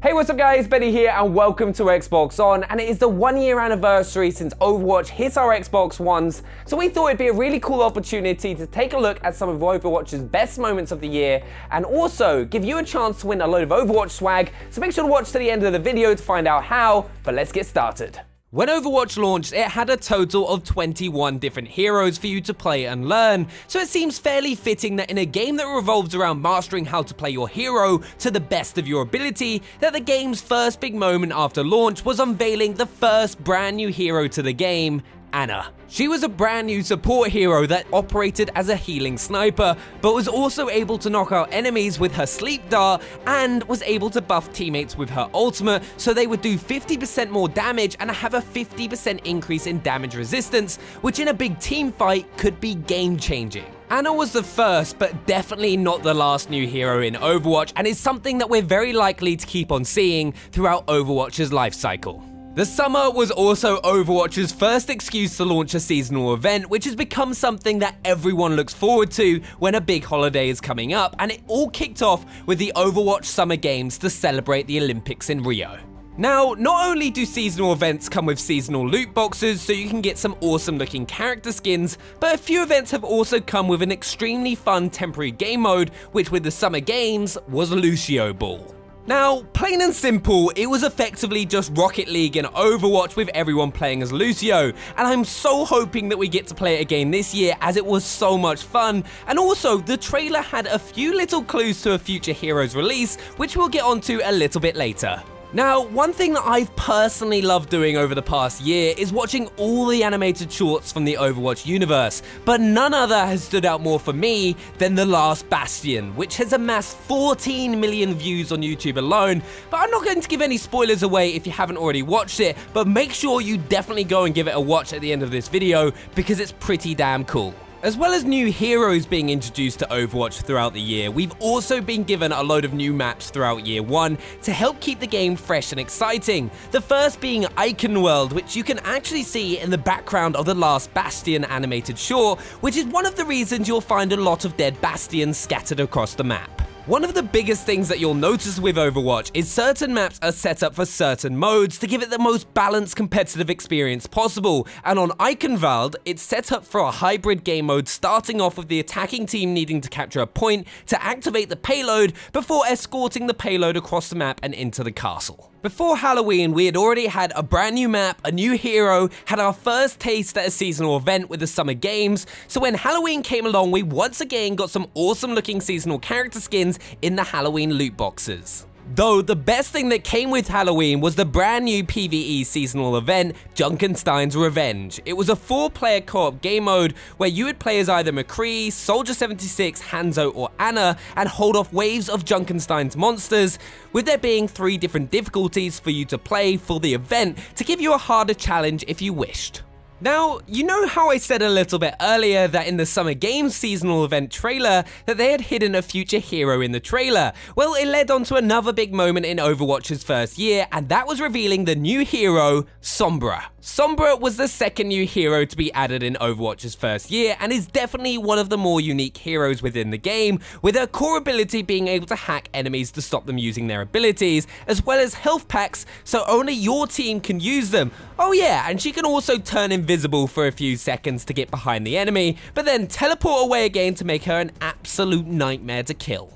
Hey, what's up guys, Benny here and welcome to Xbox On, and it is the 1-year anniversary since Overwatch hit our Xbox Ones, so we thought it'd be a really cool opportunity to take a look at some of Overwatch's best moments of the year and also give you a chance to win a load of Overwatch swag, so make sure to watch to the end of the video to find out how, but let's get started. When Overwatch launched, it had a total of 21 different heroes for you to play and learn, so it seems fairly fitting that in a game that revolves around mastering how to play your hero to the best of your ability, that the game's first big moment after launch was unveiling the first brand new hero to the game, Ana. She was a brand new support hero that operated as a healing sniper, but was also able to knock out enemies with her sleep dart and was able to buff teammates with her ultimate so they would do 50% more damage and have a 50% increase in damage resistance, which in a big team fight could be game changing. Ana was the first, but definitely not the last new hero in Overwatch, and is something that we're very likely to keep on seeing throughout Overwatch's life cycle. The summer was also Overwatch's first excuse to launch a seasonal event, which has become something that everyone looks forward to when a big holiday is coming up, and it all kicked off with the Overwatch Summer Games to celebrate the Olympics in Rio. Now, not only do seasonal events come with seasonal loot boxes so you can get some awesome looking character skins, but a few events have also come with an extremely fun temporary game mode, which with the Summer Games was Lucio Ball. Now, plain and simple, it was effectively just Rocket League and Overwatch with everyone playing as Lucio, and I'm so hoping that we get to play it again this year as it was so much fun, and also the trailer had a few little clues to a future hero's release, which we'll get onto a little bit later. Now, one thing that I've personally loved doing over the past year is watching all the animated shorts from the Overwatch universe, but none other has stood out more for me than The Last Bastion, which has amassed 14 million views on YouTube alone, but I'm not going to give any spoilers away if you haven't already watched it, but make sure you definitely go and give it a watch at the end of this video because it's pretty damn cool. As well as new heroes being introduced to Overwatch throughout the year, we've also been given a load of new maps throughout year one to help keep the game fresh and exciting. The first being Eichenwalde, which you can actually see in the background of the Last Bastion animated short, which is one of the reasons you'll find a lot of dead bastions scattered across the map. One of the biggest things that you'll notice with Overwatch is certain maps are set up for certain modes to give it the most balanced competitive experience possible, and on Eichenwalde, it's set up for a hybrid game mode starting off with the attacking team needing to capture a point to activate the payload before escorting the payload across the map and into the castle. Before Halloween, we had already had a brand new map, a new hero, had our first taste at a seasonal event with the Summer Games, so when Halloween came along, we once again got some awesome looking seasonal character skins in the Halloween loot boxes. Though the best thing that came with Halloween was the brand new PvE seasonal event, Junkenstein's Revenge. It was a 4-player co-op game mode where you would play as either McCree, Soldier 76, Hanzo, or Ana and hold off waves of Junkenstein's monsters, with there being 3 different difficulties for you to play for the event to give you a harder challenge if you wished. Now, you know how I said a little bit earlier that in the Summer Games seasonal event trailer that they had hidden a future hero in the trailer? Well, it led on to another big moment in Overwatch's first year, and that was revealing the new hero, Sombra. Sombra was the second new hero to be added in Overwatch's first year and is definitely one of the more unique heroes within the game, with her core ability being able to hack enemies to stop them using their abilities, as well as health packs so only your team can use them. Oh yeah, and she can also turn invisible for a few seconds to get behind the enemy, but then teleport away again to make her an absolute nightmare to kill.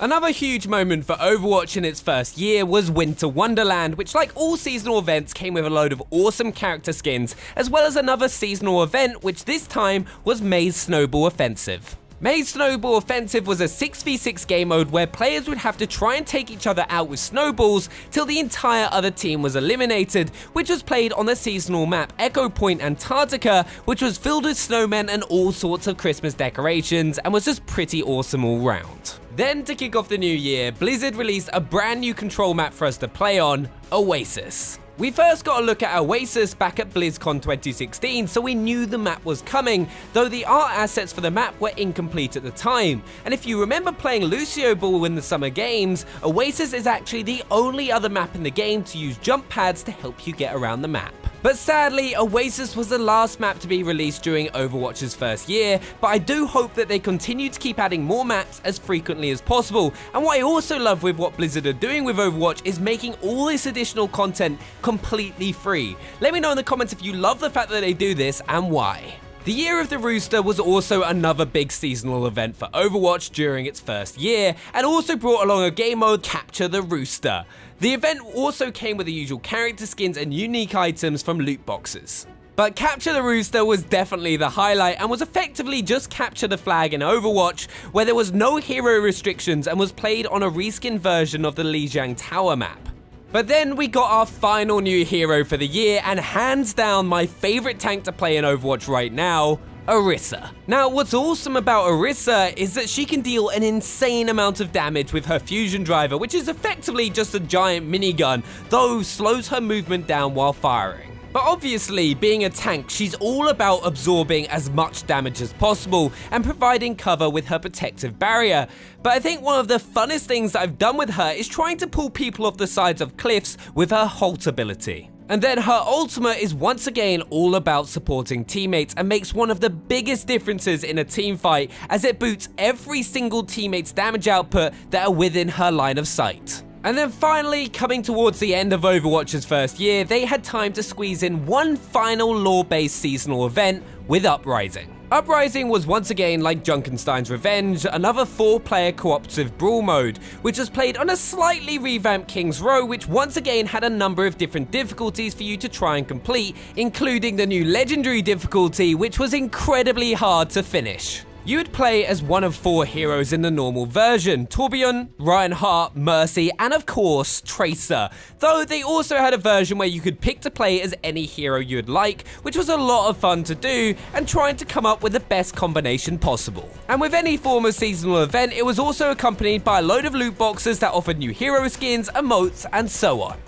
Another huge moment for Overwatch in its first year was Winter Wonderland, which like all seasonal events came with a load of awesome character skins, as well as another seasonal event which this time was May's Snowball Offensive. May's Snowball Offensive was a 6v6 game mode where players would have to try and take each other out with snowballs till the entire other team was eliminated, which was played on the seasonal map Echo Point Antarctica, which was filled with snowmen and all sorts of Christmas decorations and was just pretty awesome all round. Then to kick off the new year, Blizzard released a brand new control map for us to play on, Oasis. We first got a look at Oasis back at BlizzCon 2016, so we knew the map was coming, though the art assets for the map were incomplete at the time. And if you remember playing Lucio Ball in the Summer Games, Oasis is actually the only other map in the game to use jump pads to help you get around the map. But sadly, Oasis was the last map to be released during Overwatch's first year, but I do hope that they continue to keep adding more maps as frequently as possible. And what I also love with what Blizzard are doing with Overwatch is making all this additional content completely free. Let me know in the comments if you love the fact that they do this and why. The Year of the Rooster was also another big seasonal event for Overwatch during its first year, and also brought along a game mode, Capture the Rooster. The event also came with the usual character skins and unique items from loot boxes. But Capture the Rooster was definitely the highlight and was effectively just capture the flag in Overwatch, where there was no hero restrictions and was played on a reskin version of the Lijiang Tower map. But then we got our final new hero for the year, and hands down my favorite tank to play in Overwatch right now, Orisa. Now, what's awesome about Orisa is that she can deal an insane amount of damage with her fusion driver, which is effectively just a giant minigun, though slows her movement down while firing. But obviously, being a tank, she's all about absorbing as much damage as possible and providing cover with her protective barrier. But I think one of the funnest things that I've done with her is trying to pull people off the sides of cliffs with her halt ability. And then her ultimate is once again all about supporting teammates and makes one of the biggest differences in a team fight, as it boots every single teammate's damage output that are within her line of sight. And then finally, coming towards the end of Overwatch's first year, they had time to squeeze in one final lore-based seasonal event with Uprising. Uprising was once again like Junkenstein's Revenge, another 4-player cooperative brawl mode, which was played on a slightly revamped King's Row, which once again had a number of different difficulties for you to try and complete, including the new legendary difficulty, which was incredibly hard to finish. You would play as one of 4 heroes in the normal version: Tourbillon, Reinhardt, Mercy, and of course, Tracer. Though they also had a version where you could pick to play as any hero you would like, which was a lot of fun to do, and trying to come up with the best combination possible. And with any form of seasonal event, it was also accompanied by a load of loot boxes that offered new hero skins, emotes, and so on.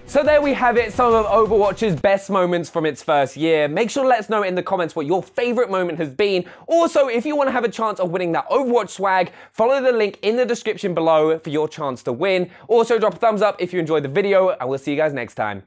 So there we have it, some of Overwatch's best moments from its first year. Make sure to let us know in the comments what your favorite moment has been. Also, if you want to have a chance of winning that Overwatch swag, follow the link in the description below for your chance to win. Also, drop a thumbs up if you enjoyed the video, and we'll see you guys next time.